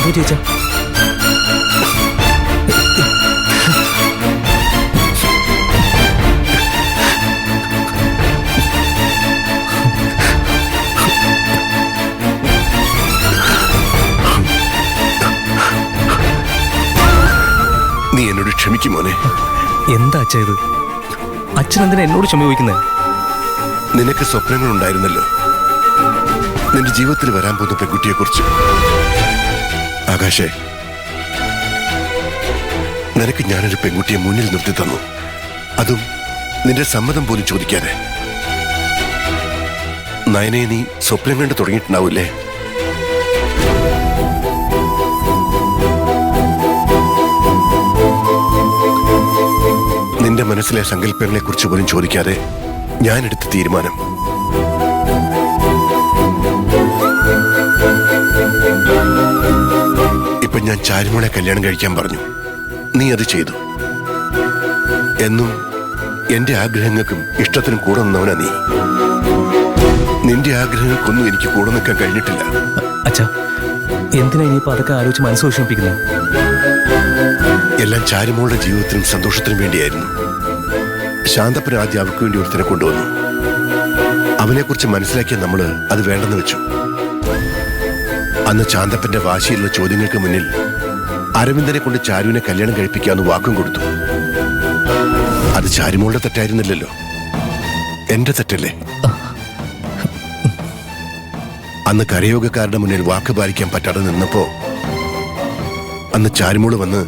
എന്തോ ചേച്ചാ? നീ എന്നോട് ക്ഷമിക്കും മോനെ. എന്താ അച്ഛ ഇത്? അച്ഛൻ എന്തിനാ എന്നോട് ക്ഷമ ചോദിക്കുന്നത്? നിനക്ക് സ്വപ്നങ്ങൾ ഉണ്ടായിരുന്നല്ലോ നിന്റെ ജീവിതത്തിൽ വരാൻ പോകുന്ന പെൺകുട്ടിയെ കുറിച്ച്. ആകാശേ, നിനക്ക് ഞാനൊരു പെൺകുട്ടിയെ മുന്നിൽ നിർത്തി തന്നു, അതും നിന്റെ സമ്മതം പോലും ചോദിക്കാതെ. നയനെ നീ സ്വപ്നം കണ്ട് തുടങ്ങിയിട്ടുണ്ടാവൂല്ലേ? നിന്റെ മനസ്സിലെ സങ്കല്പങ്ങളെ കുറിച്ച് പോലും ചോദിക്കാതെ ഞാനെടുത്ത തീരുമാനം. ഇപ്പൊ ഞാൻ ചാരുമോളെ കല്യാണം കഴിക്കാൻ പറഞ്ഞു, നീ അത് ചെയ്തു. എന്നും എന്റെ ആഗ്രഹങ്ങൾക്കും ഇഷ്ടത്തിനും കൂടെ നിന്നവനാ നീ. നിന്റെ ആഗ്രഹങ്ങൾക്കൊന്നും എനിക്ക് കൂടെ നിൽക്കാൻ കഴിഞ്ഞിട്ടില്ല. അച്ഛാ, എന്തിനാ ഇനിയിപ്പോ അതൊക്കെ ആലോചിച്ച് മനസ്സ് വിഷമിപ്പിക്കുന്നത്? എല്ലാം ചാരുമോളുടെ ജീവിതത്തിനും സന്തോഷത്തിനും വേണ്ടിയായിരുന്നു. ശാന്തപ്പന് ആദ്യം അവർക്ക് വേണ്ടി ഒരുത്തനെ കൊണ്ടുവന്നു. അവനെക്കുറിച്ച് മനസ്സിലാക്കിയ നമ്മള് അത് വേണ്ടെന്ന് വെച്ചു. അന്ന് ശാന്തപ്പന്റെ വാശിയുള്ള ചോദ്യങ്ങൾക്ക് മുന്നിൽ അരവിന്ദനെ കൊണ്ട് ചാരുവിനെ കല്യാണം കഴിപ്പിക്കാമെന്ന് വാക്കും കൊടുത്തു. അത് ചാരുമോളുടെ തെറ്റായിരുന്നില്ലല്ലോ, എന്റെ തെറ്റല്ലേ? അന്ന് കരയോഗക്കാരുടെ മുന്നിൽ വാക്ക് പാലിക്കാൻ പറ്റാതെ നിന്നപ്പോ അന്ന് ചാരുമോള് വന്ന്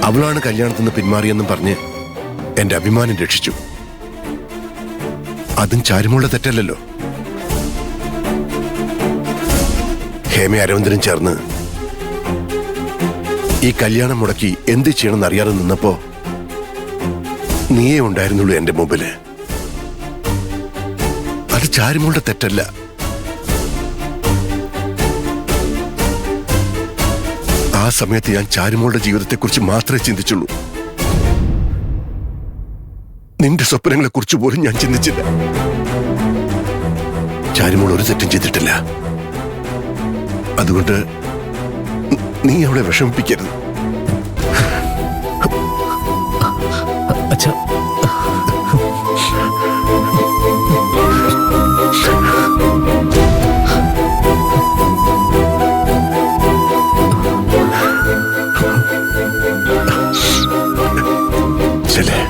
അവളാണ് കല്യാണത്തിൽ നിന്ന് പിന്മാറിയെന്നും പറഞ്ഞ് എന്റെ അഭിമാനം രക്ഷിച്ചു. അതും ചാരുമോളുടെ തെറ്റല്ലല്ലോ. ഹേമ അരവിന്ദനും ചേർന്ന് ഈ കല്യാണം മുടക്കി എന്ത് ചെയ്യണമെന്ന് അറിയാതെ നിന്നപ്പോ നീയേ ഉണ്ടായിരുന്നുള്ളൂ എന്റെ മുമ്പില്. അത് ചാരുമോളുടെ തെറ്റല്ല. ആ സമയത്ത് ഞാൻ ചാരുമോളുടെ ജീവിതത്തെക്കുറിച്ച് മാത്രമേ ചിന്തിച്ചുള്ളൂ. നിന്റെ സ്വപ്നങ്ങളെ കുറിച്ച് പോലും ഞാൻ ചിന്തിച്ചില്ല. ചാരുമോൾ ഒരു തെറ്റും ചെയ്തിട്ടില്ല. അതുകൊണ്ട് നീ അവളെ വിഷമിപ്പിക്കരുത്. അച്ഛാ, ചെല്ലേ.